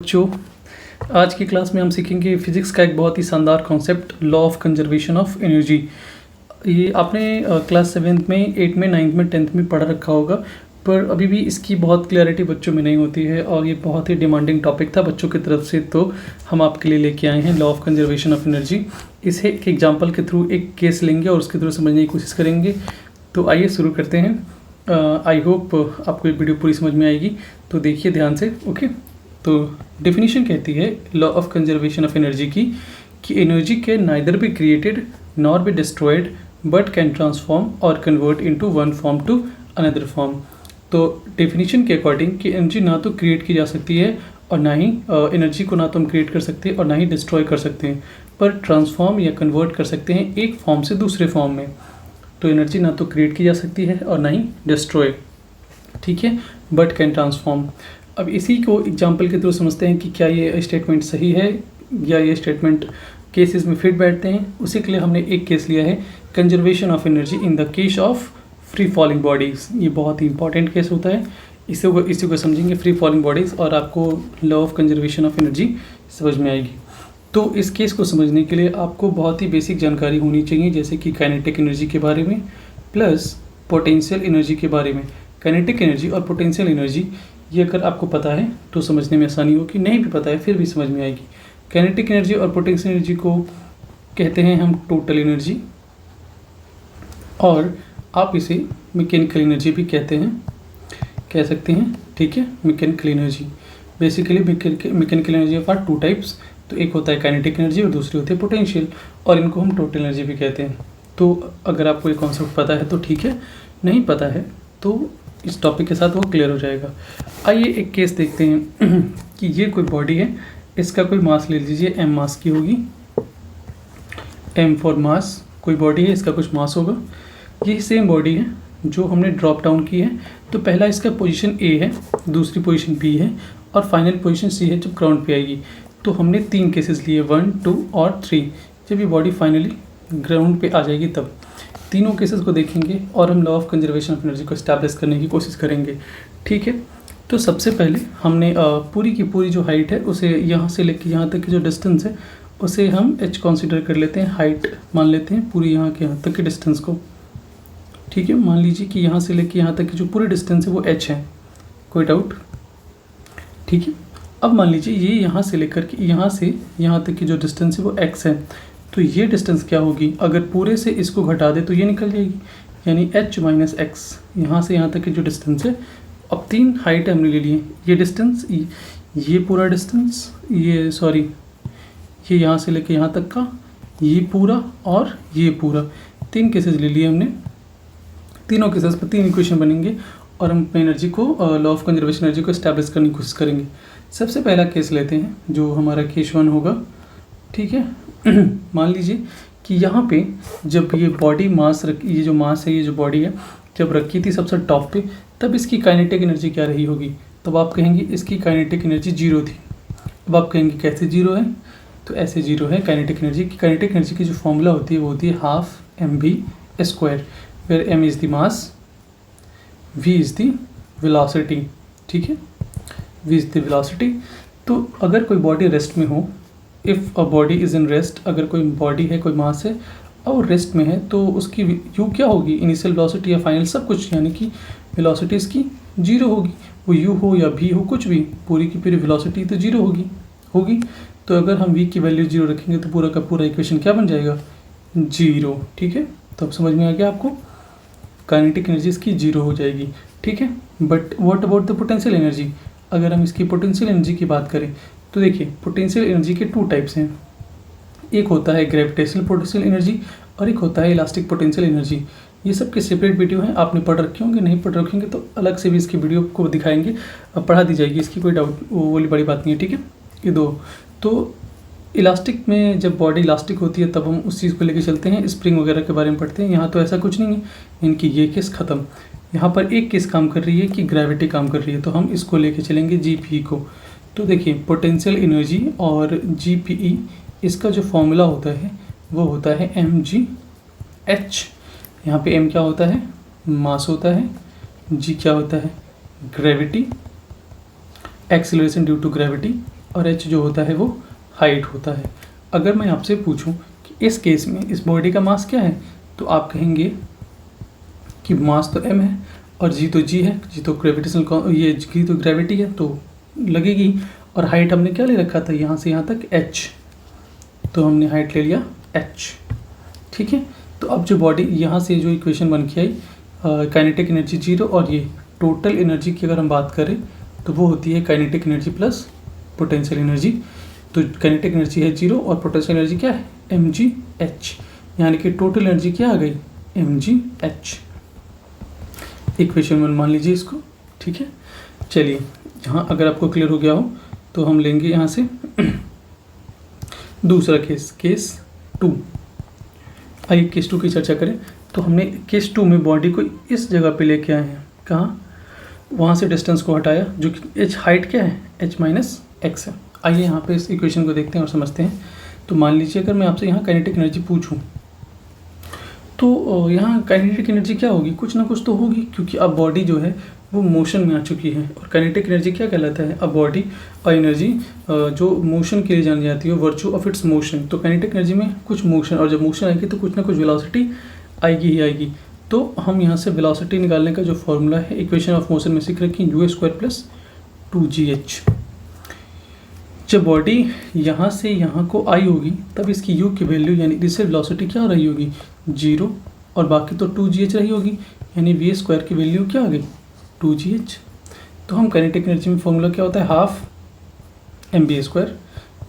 बच्चों, आज की क्लास में हम सीखेंगे फिजिक्स का एक बहुत ही शानदार concept, law of conservation of energy. ये आपने क्लास 7th में, 8th में, 9th में, 10th में पढ़ा रखा होगा, पर अभी भी इसकी बहुत क्लैरिटी बच्चों में नहीं होती है और ये बहुत ही डिमांडिंग टॉपिक था बच्चों की तरफ से, तो हम आपके लिए लेके आए हैं law of conservation of energy. इसे एक एग्जाम्पल के थ्रू एक केस लेंगे और उसके थ्रू समझने की कोशिश करेंगे। तो आइए शुरू करते हैं। आई होप आपको ये वीडियो पूरी समझ में आएगी, तो देखिए ध्यान से। ओके, तो डेफिनेशन कहती है law of conservation of energy की कि energy can neither be created nor be destroyed but can transform or convert into one form to another form. तो डेफिनेशन के अकॉर्डिंग कि एनर्जी ना तो क्रिएट की जा सकती है और ना ही एनर्जी को ना तो हम क्रिएट कर सकते हैं और ना ही डिस्ट्रॉय कर सकते हैं, पर ट्रांसफॉर्म या कन्वर्ट कर सकते हैं एक फॉर्म से दूसरे फॉर्म में। तो एनर्जी ना तो क्रिएट की जा सकती है और ना ही डिस्ट्रॉय, ठीक है, बट कैन ट्रांसफॉर्म। अब इसी को एग्जाम्पल के थ्रू समझते हैं कि क्या ये स्टेटमेंट सही है या ये स्टेटमेंट केसेस में फिट बैठते हैं। उसी के लिए हमने एक केस लिया है, conservation of energy in the case of free falling bodies. ये बहुत ही इंपॉर्टेंट केस होता है, इसी को समझेंगे, फ्री फॉलिंग बॉडीज़, और आपको law of conservation of energy समझ में आएगी। तो इस केस को समझने के लिए आपको बहुत ही बेसिक जानकारी होनी चाहिए, जैसे कि काइनेटिक एनर्जी के बारे में प्लस पोटेंशियल एनर्जी के बारे में। काइनेटिक एनर्जी और पोटेंशियल एनर्जी ये अगर आपको पता है तो समझने में आसानी होगी, नहीं भी पता है फिर भी समझ में आएगी। काइनेटिक एनर्जी और पोटेंशियल एनर्जी को कहते हैं हम टोटल एनर्जी, और आप इसे मैकेनिकल एनर्जी भी कह सकते हैं, ठीक है। Mechanical energy basically mechanical energy of are two types. तो एक होता है काइनेटिक एनर्जी और दूसरी होती है पोटेंशियल, और इनको हम टोटल एनर्जी भी कहते हैं। तो अगर आपको ये कॉन्सेप्ट पता है तो ठीक है, नहीं पता है तो इस टॉपिक के साथ वो क्लियर हो जाएगा। आइए एक केस देखते हैं कि ये कोई बॉडी है, इसका कोई मास ले लीजिए, m मास की होगी, m फॉर मास। कोई बॉडी है, इसका कुछ मास होगा। ये सेम बॉडी है जो हमने ड्रॉप डाउन की है। तो पहला इसका पोजीशन A है, दूसरी पोजीशन B है और फाइनल पोजीशन C है जब ग्राउंड पे आएगी। तो हमने 3 केसेस लिए, 1, 2 और 3। जब ये बॉडी फाइनली ग्राउंड पे आ जाएगी तब तीनों केसेस को देखेंगे और हम law of conservation of energy को एस्टैब्लिश करने की कोशिश करेंगे, ठीक है। तो सबसे पहले हमने पूरी की पूरी जो हाइट है उसे यहाँ से लेकर यहाँ तक की जो डिस्टेंस है उसे हम h कंसीडर कर लेते हैं, हाइट मान लेते हैं पूरी यहाँ के यहाँ तक के डिस्टेंस को, ठीक है। मान लीजिए कि यहाँ से लेकर यहाँ तक की जो पूरी डिस्टेंस है वो h है, कोई डाउट, ठीक है। अब मान लीजिए ये यहाँ से लेकर के यहाँ से यहाँ तक की जो डिस्टेंस है वो x है। तो ये डिस्टेंस क्या होगी, अगर पूरे से इसको घटा दे तो ये निकल जाएगी, यानी h माइनस एक्स, यहाँ से यहाँ तक की जो डिस्टेंस है। अब 3 हाइट हमने ले लिए, ये डिस्टेंस, ये पूरा डिस्टेंस, ये यहाँ से लेके यहाँ तक का, ये पूरा और ये पूरा, 3 केसेस ले लिए हमने। तीनों केसेस पर 3 इक्वेशन बनेंगे और हम अपनी एनर्जी को, लॉ ऑफ कंजर्वेशन एनर्जी को एस्टैब्लिश करने की कोशिश करेंगे। सबसे पहला केस लेते हैं जो हमारा केस 1 होगा, ठीक है। मान लीजिए कि यहाँ पे जब ये बॉडी मास ये जो मास है, ये जो बॉडी है, जब रखी थी सबसे टॉप पे, तब इसकी काइनेटिक एनर्जी क्या रही होगी। तब आप कहेंगे इसकी काइनेटिक एनर्जी 0 थी। अब आप कहेंगे कैसे 0 है, तो ऐसे 0 है काइनेटिक एनर्जी की। काइनेटिक एनर्जी की जो फॉर्मूला होती है वो होती है half mv², where m is the mass, v is the velocity, ठीक है, v इज़ द वेलोसिटी। तो अगर कोई बॉडी रेस्ट में हो, if a body is in rest, अगर कोई बॉडी है, कोई मास है और रेस्ट में है, तो उसकी यू क्या होगी, इनिशियल वेलोसिटी या फाइनल सब कुछ, यानी कि वेलोसिटी इसकी 0 होगी। वो यू हो या भी हो, कुछ भी, पूरी की पूरी वेलोसिटी तो 0 होगी। तो अगर हम v की वैल्यू 0 रखेंगे तो पूरा का पूरा इक्वेशन क्या बन जाएगा, 0, ठीक है। तो अब समझ में आ गया आपको, काइनेटिक एनर्जी इसकी 0 हो जाएगी, ठीक है। But what about the potential energy, अगर हम इसकी पोटेंशियल एनर्जी की बात करें तो देखिए पोटेंशियल एनर्जी के 2 टाइप्स हैं। एक होता है ग्रेविटेशनल पोटेंशियल एनर्जी और एक होता है इलास्टिक पोटेंशियल एनर्जी। ये सब के सेपरेट वीडियो हैं, आपने पढ़ रखे होंगे, नहीं पढ़ रखे होंगे तो अलग से भी इसकी वीडियो को दिखाएंगे, पढ़ा दी जाएगी, इसकी कोई डाउट वो वाली बड़ी बात नहीं है, ठीक है। ये 2 तो इलास्टिक में जब बॉडी इलास्टिक होती है तब हम उस चीज़ को लेकर चलते हैं, स्प्रिंग वगैरह के बारे में पढ़ते हैं। यहाँ तो ऐसा कुछ नहीं है, इनकी ये केस ख़त्म। यहाँ पर एक केस काम कर रही है कि ग्रेविटी काम कर रही है, तो हम इसको लेके चलेंगे GPE को। तो देखिए पोटेंशियल एनर्जी और GPE, इसका जो फॉर्मूला होता है वो होता है mgh। यहाँ पे m क्या होता है, मास होता है, g क्या होता है, gravity, acceleration due to gravity, और h जो होता है वो हाइट होता है। अगर मैं आपसे पूछूं कि इस केस में इस बॉडी का मास क्या है, तो आप कहेंगे कि मास तो m है और g तो g है, g तो ग्रेविटेशनल, ये g तो ग्रेविटी है तो लगेगी, और हाइट हमने क्या ले रखा था यहाँ से यहाँ तक h, तो हमने हाइट ले लिया h। ठीक है, तो अब जो बॉडी यहाँ से जो इक्वेशन बन के आई, काइनेटिक एनर्जी 0 और ये टोटल एनर्जी की अगर हम बात करें तो वो होती है kinetic energy plus potential energy. तो काइनेटिक एनर्जी है 0 और पोटेंशियल एनर्जी क्या है mgh, यानी कि टोटल एनर्जी क्या आ गई mgh। इक्वेशन 1 मान लीजिए इसको। ठीक है, चलिए यहाँ अगर आपको क्लियर हो गया हो तो हम लेंगे यहाँ से दूसरा केस 2। आइए केस 2 की चर्चा करें। तो हमने केस 2 में बॉडी को इस जगह पे लेके आए हैं, कहाँ, वहाँ से डिस्टेंस को हटाया, जो कि h हाइट क्या है h माइनस एक्स है। आइए यहाँ पे इस इक्वेशन को देखते हैं और समझते हैं। तो मान लीजिए अगर मैं आपसे यहाँ काइनेटिक एनर्जी पूछूं तो यहाँ काइनेटिक एनर्जी क्या होगी, कुछ ना कुछ तो होगी, क्योंकि अब बॉडी जो है वो मोशन में आ चुकी है। और काइनेटिक एनर्जी क्या कहलाता है, अब बॉडी और एनर्जी जो मोशन के लिए जानी जाती है, वर्चू ऑफ इट्स मोशन। तो काइनेटिक एनर्जी में कुछ मोशन, और जब मोशन आएगी तो कुछ ना कुछ वेलोसिटी आएगी ही आएगी। तो हम यहाँ से वेलोसिटी निकालने का जो फॉर्मूला है इक्वेशन ऑफ मोशन में सीख रखी u² प्लस 2gh। जब बॉडी यहाँ से यहाँ को आई होगी तब इसकी u की वैल्यू यानी इससे वेलोसिटी क्या रही होगी 0, और बाकी तो 2gh रही होगी, यानी v² की वैल्यू क्या आ गई 2gh। तो हम काइनेटिक एनर्जी में फॉर्मूला क्या होता है हाफ mv²,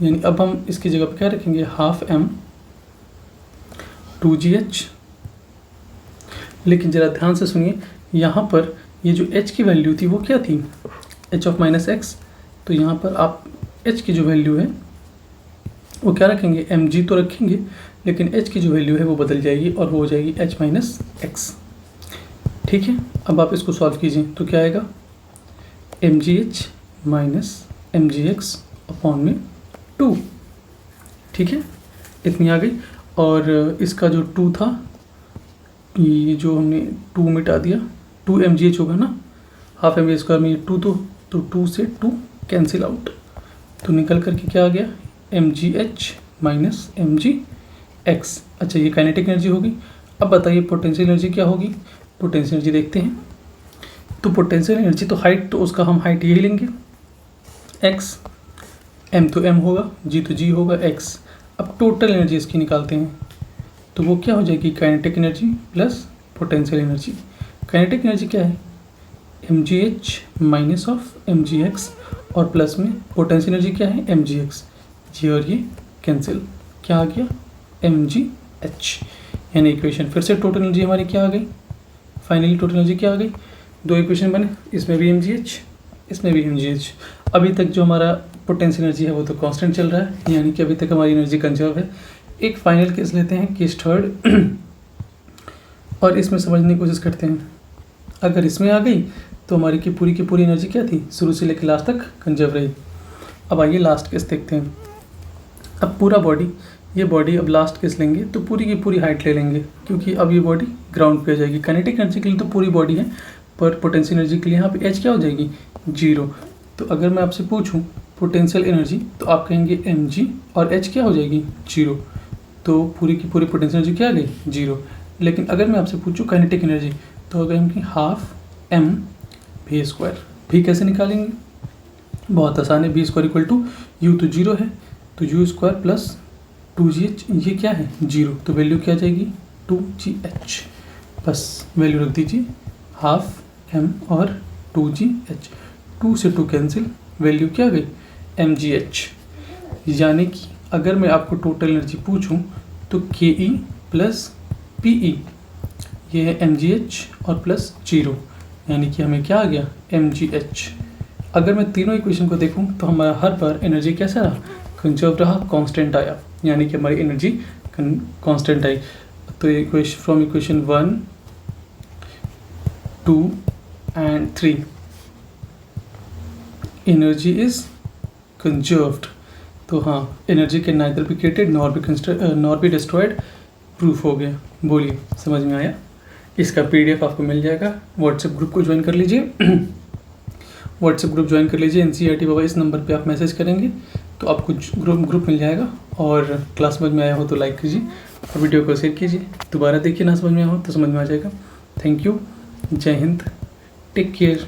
यानी अब हम इसकी जगह पर क्या रखेंगे हाफ m 2gh। लेकिन ज़रा ध्यान से सुनिए, यहाँ पर ये जो h की वैल्यू थी वो क्या थी h ऑफ माइनस एक्स। तो यहाँ पर आप h की जो वैल्यू है वो क्या रखेंगे mg तो रखेंगे, लेकिन h की जो वैल्यू है वो बदल जाएगी और वो हो जाएगी h माइनस एक्स। ठीक है, अब आप इसको सॉल्व कीजिए तो क्या आएगा mgh माइनस mgx अपॉन में 2। ठीक है, इतनी आ गई। और इसका जो 2 था, ये जो हमने 2 मिटा दिया, 2 mgh होगा ना, हाफ mv² में ये 2 तो 2 से 2 कैंसिल आउट, तो निकल करके क्या आ गया mgh माइनस mgx। अच्छा, ये काइनेटिक एनर्जी होगी। अब बताइए पोटेंशियल एनर्जी क्या होगी। पोटेंशियल एनर्जी देखते हैं। तो पोटेंशियल एनर्जी तो हाइट, तो उसका हम हाइट यही लेंगे x, m तो m होगा, g तो g होगा x। अब टोटल एनर्जी इसकी निकालते हैं तो वो क्या हो जाएगी kinetic energy plus potential energy. Kinetic energy क्या है mgh माइनस ऑफ mgx, और प्लस में पोटेंशियल एनर्जी क्या है mgx। जी और ये कैंसिल, क्या आ गया mgh। यानी इक्वेशन फिर से टोटल एनर्जी हमारी क्या आ गई, फाइनली टोटल एनर्जी क्या आ गई, 2 इक्वेशन बने, इसमें भी mgh इसमें भी mgh। अभी तक जो हमारा पोटेंशियल एनर्जी है वो तो कांस्टेंट चल रहा है, यानी कि अभी तक हमारी एनर्जी कंजर्व है। एक फाइनल केस लेते हैं केस 3 और इसमें समझने की कोशिश करते हैं। अगर इसमें आ गई तो हमारी की पूरी एनर्जी क्या थी, शुरू से लेकर लास्ट तक कंजर्व रही। अब आइए लास्ट केस देखते हैं। अब पूरा बॉडी, ये बॉडी अब लास्ट केस लेंगे तो पूरी की पूरी हाइट ले लेंगे, क्योंकि अब ये बॉडी ग्राउंड पे आ जाएगी। काइनेटिक एनर्जी के लिए तो पूरी बॉडी है, पर पोटेंशियल एनर्जी के लिए यहाँ पे h क्या हो जाएगी 0। तो अगर मैं आपसे पूछूं पोटेंशियल एनर्जी तो आप कहेंगे mg, और h क्या हो जाएगी 0। तो पूरी की पूरी पोटेंशियल एनर्जी क्या आ गई 0। लेकिन अगर मैं आपसे पूछूं काइनेटिक एनर्जी तो अगर हम हाफ m v², भी कैसे निकालेंगे, बहुत आसान है। v² इक्वल टू u तो 0 है, तो u² प्लस 2gh, ये क्या है 0, तो वैल्यू क्या आ जाएगी 2gh। बस वैल्यू रख दीजिए हाफ m और 2gh, 2 से 2 कैंसिल, वैल्यू क्या आ गई mgh। यानी कि अगर मैं आपको टोटल एनर्जी पूछूं तो ke प्लस pe, ये है mgh और प्लस 0, यानी कि हमें क्या आ गया mgh। अगर मैं तीनों इक्वेशन को देखूं तो हमारा हर बार एनर्जी कैसा रहा, कंजर्व रहा, कांस्टेंट आया, यानी कि हमारी एनर्जी कांस्टेंट आई। तो equation from equation 1, 2 and 3 energy is conserved. तो हाँ, energy can neither be created nor be destroyed, proof हो गया। बोलिए समझ में आया। इसका PDF आपको मिल जाएगा। व्हाट्सएप ग्रुप को ज्वाइन कर लीजिए व्हाट्सएप ग्रुप ज्वाइन कर लीजिए NCERT बाबा, इस नंबर पे आप मैसेज करेंगे तो आपको ग्रुप मिल जाएगा। और क्लास समझ में आया हो तो लाइक कीजिए और वीडियो को शेयर कीजिए। दोबारा देखिए, ना समझ में आया हो तो समझ में आ जाएगा। Thank you. जय हिंद। Take care.